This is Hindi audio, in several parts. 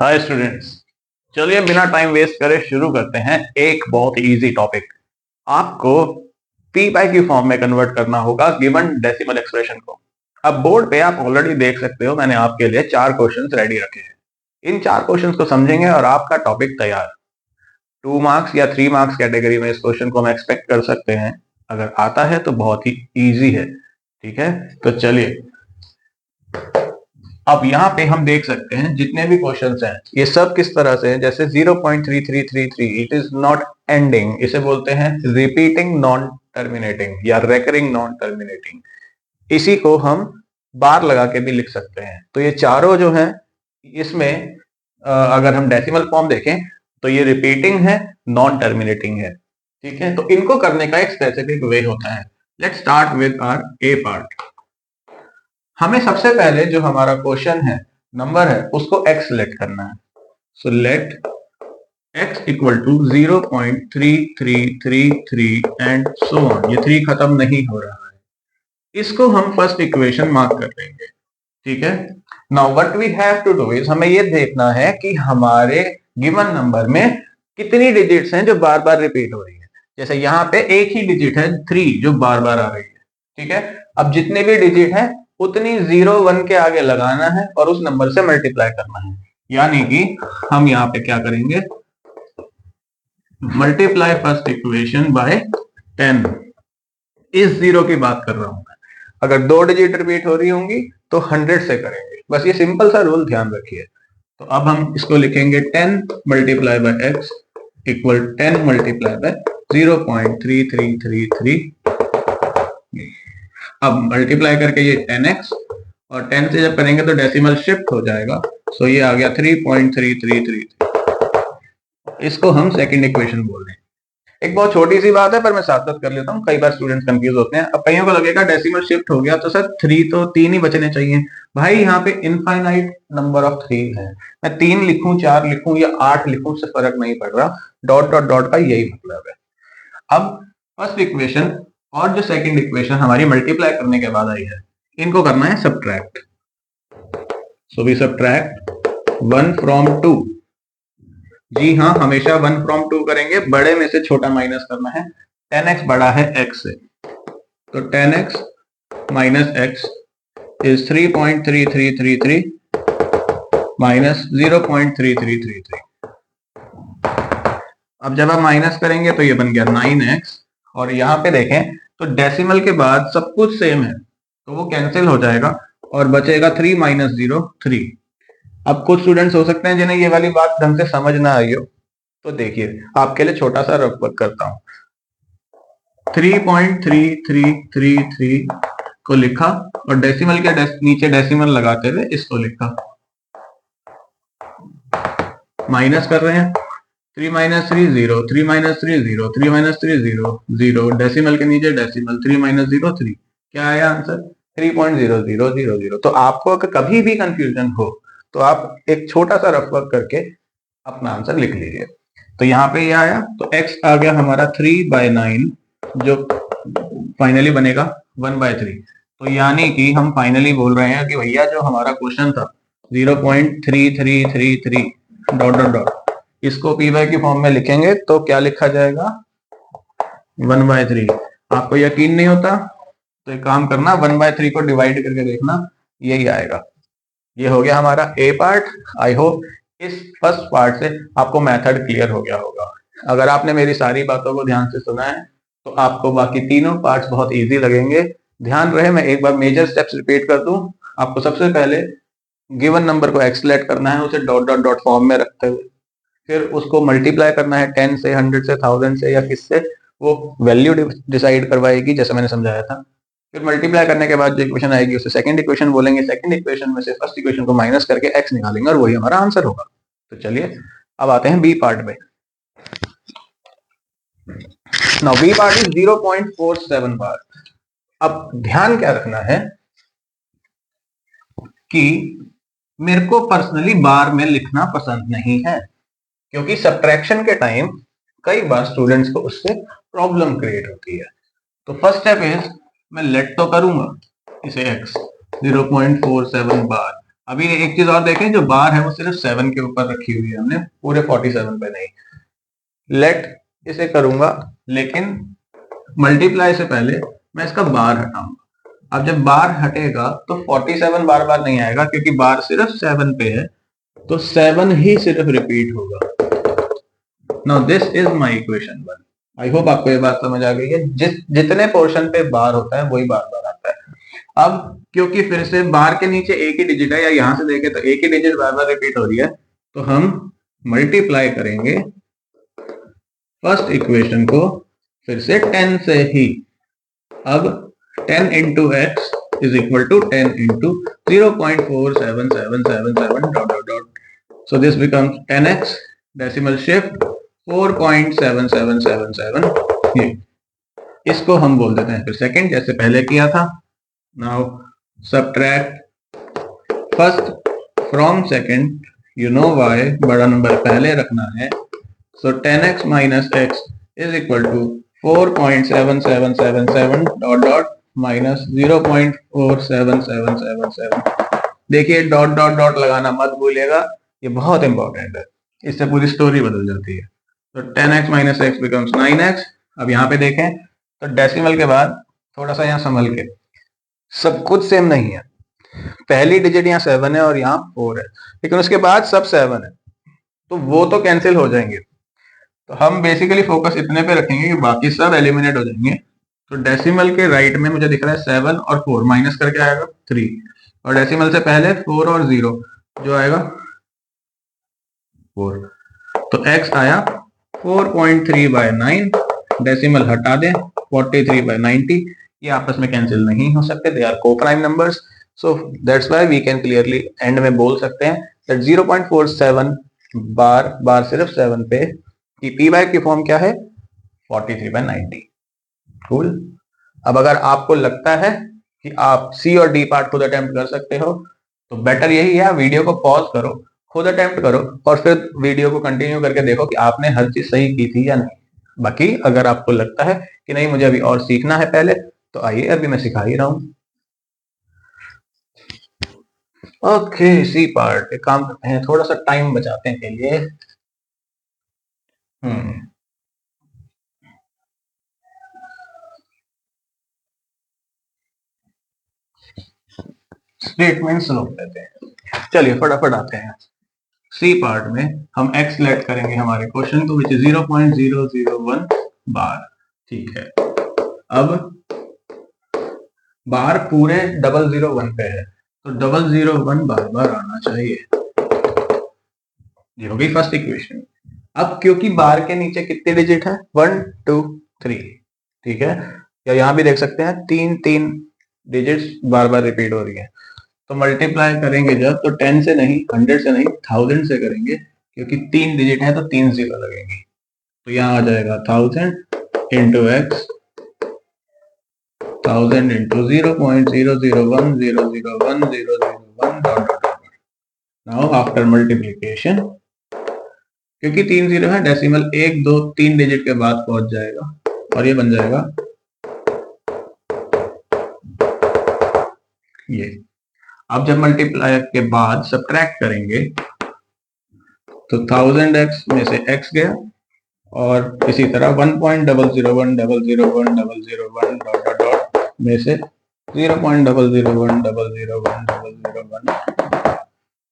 हाय स्टूडेंट्स, चलिए बिना टाइम वेस्ट करे शुरू करते हैं। एक बहुत इजी टॉपिक, आपको पी पाई की फॉर्म में कन्वर्ट करना होगा गिवन डेसिमल एक्सप्रेशन को। अब बोर्ड पे आप ऑलरेडी देख सकते हो, मैंने आपके लिए 4 क्वेश्चंस रेडी रखे हैं। इन 4 क्वेश्चंस को समझेंगे और आपका टॉपिक तैयार। 2 मार्क्स या 3 मार्क्स कैटेगरी में इस क्वेश्चन को हम एक्सपेक्ट कर सकते हैं। अगर आता है तो बहुत ही ईजी है, ठीक है। तो चलिए, अब यहाँ पे हम देख सकते हैं जितने भी क्वेश्चंस हैं ये सब किस तरह से हैं। जैसे 0.3333 इट इज नॉट एंडिंग, इसे बोलते हैं रिपीटिंग नॉन टर्मिनेटिंग या रेकरिंग नॉन टर्मिनेटिंग। इसी को हम बार लगा के भी लिख सकते हैं। तो ये चारों जो हैं इसमें अगर हम डेसिमल फॉर्म देखें तो ये रिपीटिंग है, नॉन टर्मिनेटिंग है, ठीक है। तो इनको करने का एक स्पेसिफिक वे होता है। Let's start with our A part. हमें सबसे पहले जो हमारा क्वेश्चन है, नंबर है, उसको x लेट करना है। So let x equal to 0.3333 and so on. ये 3 खत्म नहीं हो रहा है, इसको हम फर्स्ट इक्वेशन मार्क कर देंगे, ठीक है। Now what we have to do is, हमें ये देखना है कि हमारे गिवन नंबर में कितनी डिजिट्स हैं जो बार बार रिपीट हो रही है। जैसे यहाँ पे एक ही डिजिट है 3 जो बार बार आ रही है, ठीक है। अब जितने भी डिजिट है उतनी 0 1 के आगे लगाना है और उस नंबर से मल्टीप्लाई करना है। यानी कि हम यहाँ पे क्या करेंगे, मल्टीप्लाई फर्स्ट इक्वेशन बाय 10। इस 0 की बात कर रहा हूं मैं। अगर 2 डिजिट रिपीट हो रही होंगी तो 100 से करेंगे, बस ये सिंपल सा रूल ध्यान रखिए। तो अब हम इसको लिखेंगे 10 multiply by x equal 10 multiply by 0.3333। अब मल्टीप्लाई करके ये 10x और 10 से जब करेंगे तो डेसिमल शिफ्ट हो जाएगा। सो ये आ गया 3.3333। इसको हम सेकंड इक्वेशन बोल रहे हैं। एक बहुत छोटी सी बात है पर मैं साथ साथ कर लेता हूँ, कई बार स्टूडेंट्स कंफ्यूज होते हैं। अब कईयों को लगेगा डेसिमल शिफ्ट हो गया तो सर 3 तो 3 ही बचने चाहिए। भाई यहाँ पे इनफाइनाइट नंबर ऑफ 3 है, मैं 3 लिखूं 4 लिखूं या 8 लिखूं से फर्क नहीं पड़ रहा। डॉट डॉट डॉट का यही मतलब है। अब फर्स्ट इक्वेशन और जो सेकंड इक्वेशन हमारी मल्टीप्लाई करने के बाद आई है, इनको करना है subtract. So we subtract 1 from 2। जी हाँ, हमेशा 1 फ्रॉम 2 करेंगे, बड़े में से छोटा माइनस करना है। 10x बड़ा है x से, तो 10x minus x is 3.3333 minus 0.3333। अब जब आप माइनस करेंगे तो ये बन गया 9x। और यहाँ पे देखें तो डेसिमल के बाद सब कुछ सेम है तो वो कैंसिल हो जाएगा और बचेगा 3 माइनस 0 3। अब कुछ स्टूडेंट्स हो सकते हैं जिन्हें ये वाली बात ढंग से समझ ना आई हो, तो देखिए आपके लिए छोटा सा रफ वर्क करता हूं। 3.3333 को लिखा और डेसिमल के नीचे डेसिमल लगाते हुए इसको लिखा। माइनस कर रहे हैं, 3 माइनस 3 0, 3 माइनस 3 0, 3 माइनस 3 0 0, डेसिमल के नीचे डेसिमल, 3 माइनस 0 3। क्या आया आंसर? 3.0000। तो आपको अगर कभी भी कंफ्यूजन हो तो आप एक छोटा सा रफ वर्क करके अपना आंसर लिख लीजिए। तो यहाँ पे ये आया, तो x आ गया हमारा 3/9 जो फाइनली बनेगा 1/3। तो यानी कि हम फाइनली बोल रहे हैं कि भैया जो हमारा क्वेश्चन था 0.3333 डॉट डॉट डॉट, इसको पी वाई की फॉर्म में लिखेंगे तो क्या लिखा जाएगा? 1/3। आपको यकीन नहीं होता तो एक काम करना, 1/3 को डिवाइड करके देखना, यही आएगा। ये हो गया हमारा ए पार्ट। आई होप इस फर्स्ट पार्ट से आपको मेथड क्लियर हो गया होगा। अगर आपने मेरी सारी बातों को ध्यान से सुना है तो आपको बाकी तीनों पार्ट्स बहुत इजी लगेंगे। ध्यान रहे मैं एक बार मेजर स्टेप्स रिपीट कर दूं। आपको सबसे पहले गिवन नंबर को एक्सलेट करना है, उसे डॉट डॉट डॉट फॉर्म में रखते हुए, फिर उसको मल्टीप्लाई करना है 10 से, 100 से, 1000 से या किससे, वो वैल्यू डिसाइड करवाएगी जैसा मैंने समझाया था। फिर मल्टीप्लाई करने के बाद जो इक्वेशन आएगी उसे सेकंड इक्वेशन बोलेंगे। सेकंड इक्वेशन में से फर्स्ट इक्वेशन को माइनस करके x निकालेंगे और वही हमारा आंसर होगा। तो चलिए अब आते हैं बी पार्ट में। नाउ बी पार्ट इज 0.47 बार। अब ध्यान क्या रखना है कि मेरे को पर्सनली बार में लिखना पसंद नहीं है, क्योंकि सब्ट्रैक्शन के टाइम कई बार स्टूडेंट्स को उससे प्रॉब्लम क्रिएट होती है। तो फर्स्ट स्टेप इज, मैं लेट तो करूंगा इसे x 0.47 बार, अभी एक चीज और देखें, जो बार है वो सिर्फ 7 के ऊपर रखी हुई है हमने, पूरे 47 पे नहीं। लेट इसे करूंगा, लेकिन मल्टीप्लाई से पहले मैं इसका बार हटाऊंगा। अब जब बार हटेगा तो 47 बार बार नहीं आएगा, क्योंकि बार सिर्फ 7 पे है, तो 7 ही सिर्फ रिपीट होगा। Now this is my equation 1। I hope आपको ये बात समझ आ गई है। जितने पोर्शन पे बार होता है वही बार बार आता है। अब क्योंकि फिर से बार के नीचे एक ही डिजिट है, या यहां से देखें तो एक ही डिजिट बार बार रिपीट हो रही है, तो हम मल्टीप्लाई करेंगे फर्स्ट इक्वेशन को फिर से 10 से ही। अब 10 into X is equal to 10 into 0.4777 dot dot dot, so this becomes 10x, decimal shift 4.7777। ये इसको हम बोल देते हैं फिर सेकंड, जैसे पहले किया था। Now subtract first from second, you know why, बड़ा नंबर पहले रखना है। So 10x minus x is equal to 4.7777 dot dot minus 0.47777। देखिए डॉट डॉट डॉट लगाना मत भूलिएगा, ये बहुत इंपॉर्टेंट है, इससे पूरी स्टोरी बदल जाती है। तो 10x minus x becomes 9x। अब यहाँ पे देखें तो डेसिमल के बाद थोड़ा सा यहाँ संभल के, सब कुछ सेम नहीं है। पहली डिजिट यहाँ 7 है और यहाँ 4 है, लेकिन उसके बाद सब 7 है, तो वो तो कैंसिल हो जाएंगे। तो हम बेसिकली फोकस इतने पे रखेंगे कि बाकी सब एलिमिनेट हो जाएंगे। तो डेसिमल के राइट में मुझे दिख रहा है 7 और 4, माइनस करके आएगा 3, और डेसिमल से पहले 4 और 0 जो आएगा 4। तो x आया 4.3/9, डेसिमल हटा दें 43/90, ये आपस में कैंसिल नहीं हो सकते, they are coprime numbers. So that's why we can clearly end में बोल सकते हैं दैट 0.47 बार सिर्फ 7 पे की पी बाय की फॉर्म क्या है, 43/90। कूल। अब अगर आपको लगता है कि आप सी और डी पार्ट खुद अटेम्प्ट कर सकते हो, तो बेटर यही है वीडियो को पॉज करो, खुद अटेम्प्ट करो, और फिर वीडियो को कंटिन्यू करके देखो कि आपने हर चीज सही की थी या नहीं। बाकी अगर आपको लगता है कि नहीं मुझे अभी और सीखना है पहले, तो आइए अभी मैं सिखा ही रहा हूं। ओके, सी पार्ट एक काम करते हैं, थोड़ा सा टाइम बचाते हैं के लिए। स्टेटमेंट्स रोक देते हैं। चलिए फटाफट आते हैं। सी पार्ट में हम x लेट करेंगे हमारे क्वेश्चन को, विच इज 0.001 बार। ठीक है, अब बार पूरे 001 पे है, तो 001 बार बार आना चाहिए। ये हो गई फर्स्ट इक्वेशन। अब क्योंकि बार के नीचे कितने डिजिट है, 1 2 3, ठीक है, या यहां भी देख सकते हैं 3 डिजिट्स बार बार रिपीट हो रही है। तो मल्टीप्लाई करेंगे जब, तो 10 से नहीं, 100 से नहीं, 1000 से करेंगे, क्योंकि 3 डिजिट है तो 3 जीरो लगेंगी। तो यहाँ आ जाएगा 1000 into x, 1000 into 0.001001001 dot dot. Now after multiplication, क्योंकि 3 जीरो है, डेसिमल 1 2 3 डिजिट के बाद पहुंच जाएगा, और ये बन जाएगा ये। अब जब मल्टीप्लाई के बाद सब्ट्रैक्ट करेंगे, तो 1000x में से x गया, और इसी तरह 1.001001001001 डॉट डॉट डॉट में से 0.001001001001।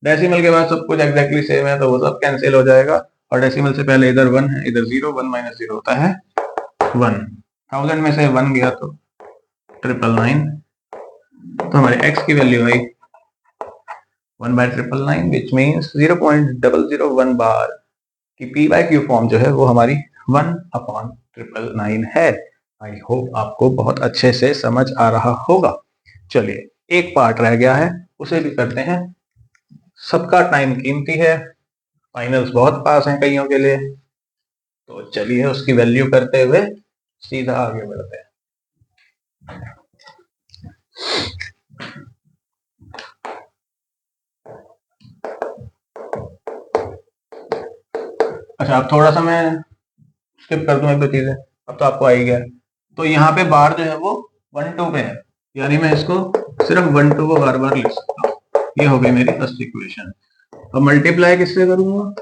डेसिमल के बाद सब कुछ एग्जैक्टली सेम है, तो वो सब कैंसिल हो जाएगा, और डेसिमल से पहले इधर 1 है, इधर 0, 1 माइनस 0 होता है 1। 1000 में से 1 गया तो 999, तो हमारे x की वैल्यू आई 1/999, विच मीन्स 0.001 बार की पी बाय क्यू फॉर्म जो है वो हमारी 1/999 है। आई होप आपको बहुत अच्छे से समझ आ रहा होगा। चलिए एक पार्ट रह गया है, उसे भी करते हैं। सबका टाइम कीमती है, फाइनल्स बहुत पास हैं कईयों के लिए, तो चलिए उसकी वैल्यू करते हुए सीधा आगे बढ़ते हैं। अच्छा, अब थोड़ा सा मैं स्किप कर दूं एक दो चीजें, अब तो आपको आ ही गया। तो यहाँ पे बार जो है वो 1 2 पे है, यानी मैं इसको सिर्फ 1 2 को बार बार लिख सकता हूँ। ये हो गई मेरी फर्स्ट इक्वेशन। अब मल्टीप्लाई किससे करूंगा?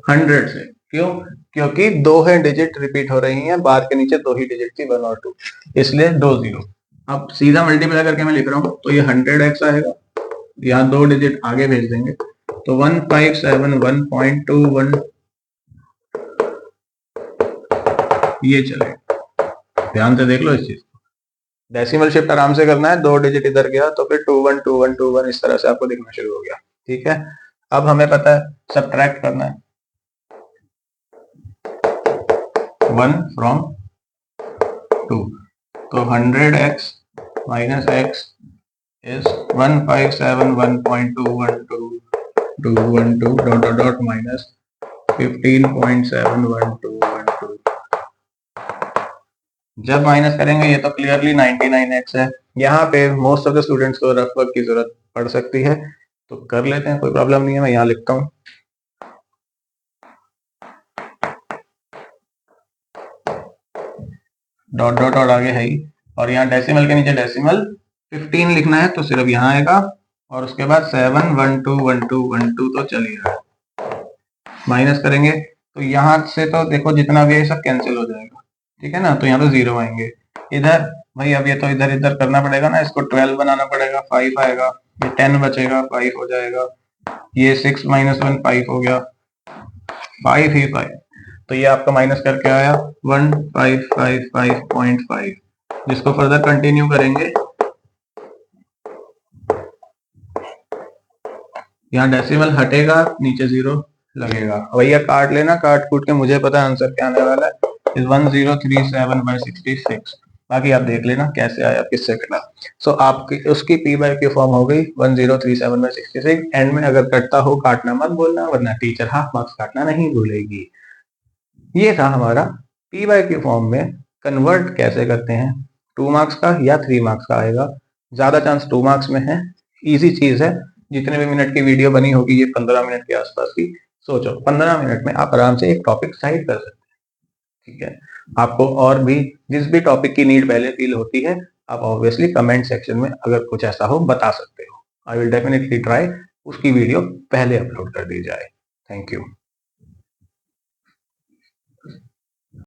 100 से। क्यों? क्योंकि दो है डिजिट रिपीट हो रही हैं, बार के नीचे दो ही डिजिट थी 1 और 2, इसलिए 2 0। अब सीधा मल्टीप्लाई करके मैं लिख रहा हूं, तो ये 100x आएगा, यहाँ दो डिजिट आगे भेज देंगे तो 1571.21 ये चलेगा। ध्यान से देख लो इस चीज को। डेसिमल शिफ्ट आराम से करना है, दो डिजिट इधर गया तो फिर 212121 इस तरह से आपको दिखना शुरू हो गया। ठीक है, अब हमें पता है सब्ट्रैक्ट करना है 1 फ्रॉम 2, तो 100x minus x is 1571.212 dot dot dot minus 15.71212। जब माइनस करेंगे ये तो क्लियरली 99x है। यहाँ पे मोस्ट ऑफ द स्टूडेंट्स को रफ वर्क की जरूरत पड़ सकती है, तो कर लेते हैं, कोई प्रॉब्लम नहीं है। मैं यहाँ लिखता हूँ डॉट डॉट डॉट आगे है ही, और यहाँ डेसिमल के नीचे डेसिमल 15 लिखना है तो सिर्फ यहाँ आएगा, और उसके बाद 7121212 तो चल ही रहा है। माइनस करेंगे तो यहाँ से तो देखो जितना भी है सब कैंसिल हो जाएगा, ठीक है ना, तो यहाँ तो 0 आएंगे। इधर भाई अब ये तो इधर इधर करना पड़ेगा ना, इसको 12 बनाना पड़ेगा, 5 आएगा, ये 10 बचेगा, 5 हो जाएगा, ये 6 माइनस 1 5 हो गया, 5 ही 5, तो ये आपका माइनस करके आया 1555.5। जिसको फर्दर कंटिन्यू करेंगे, यहाँ डेसिमल हटेगा, नीचे 0 लगेगा। भैया काट लेना, काट कूट के मुझे पता है आंसर क्या आने वाला है, 1037/66। बाकी आप देख लेना कैसे आया, किससे कटा। सो आपकी उसकी p बाय q फॉर्म हो गई 1037/66। एंड में अगर कटता हो काटना मत बोलना, वरना टीचर हाफ मार्क्स काटना नहीं भूलेगी। ये था हमारा p बाय q फॉर्म में कन्वर्ट कैसे करते हैं, 2 मार्क्स का या 3 मार्क्स का आएगा, ज्यादा चांस 2 मार्क्स में है। इजी चीज है, जितने भी मिनट की वीडियो बनी होगी ये 15 मिनट के आसपास की, सोचो 15 मिनट में आप आराम से एक टॉपिक साइड कर सकते हैं। ठीक है, आपको और भी जिस भी टॉपिक की नीड पहले फील होती है, आप ऑब्वियसली कमेंट सेक्शन में अगर कुछ ऐसा हो बता सकते हो। आई विल डेफिनेटली ट्राई उसकी वीडियो पहले अपलोड कर दी जाए। Thank you.